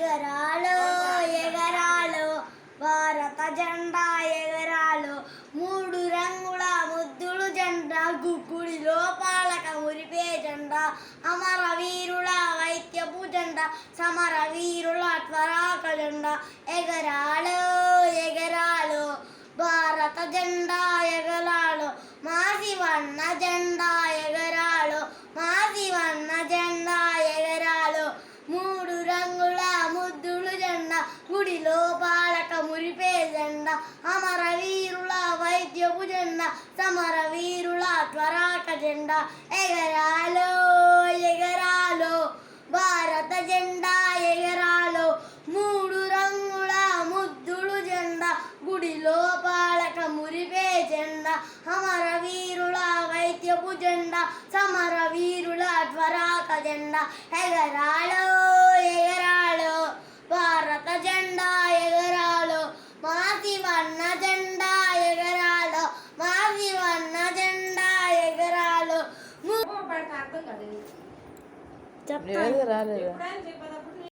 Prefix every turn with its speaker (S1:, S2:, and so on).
S1: ఎగరాలో ఎగరాలో భారత జెండా ఎగరాలో మూడు రంగుల ముద్దులు జెండా గుగ్గుడిలో పాలక మురిపే జెండా అమరవీరుల వైద్యపు జెండా సమరవీరుల త్వరాక జెండా ఎగరాలో ఎగరాలో భారత జెండా ఎగరాలో మా శివన్న జెండా ఎగరాలో మా శివన్న జెండా ఎగరాలో మూడు రంగుల ముద్దులు జెండా గుడిలో పాలక మురిపే జెండా అమరవీరుల వైద్యపు జెండా సమరవీరుల త్వరాక జెండా ఎగరాలో ఎగరాలో భారత జెండా ఎగరాలో మూడు రంగుల ముద్దులు జెండా గుడిలో పాలక మురిపే జెండా అమరవీరుల వైద్యపు జెండా సమరవీరుల త్వరాక జెండా ఎగరాలో ఎగరాలో భారత జెండా ఎగరాలో మా శివన్న జెండా ఎగరాలో మా శివన్న జెండా ఎగరాలో
S2: రాలేదు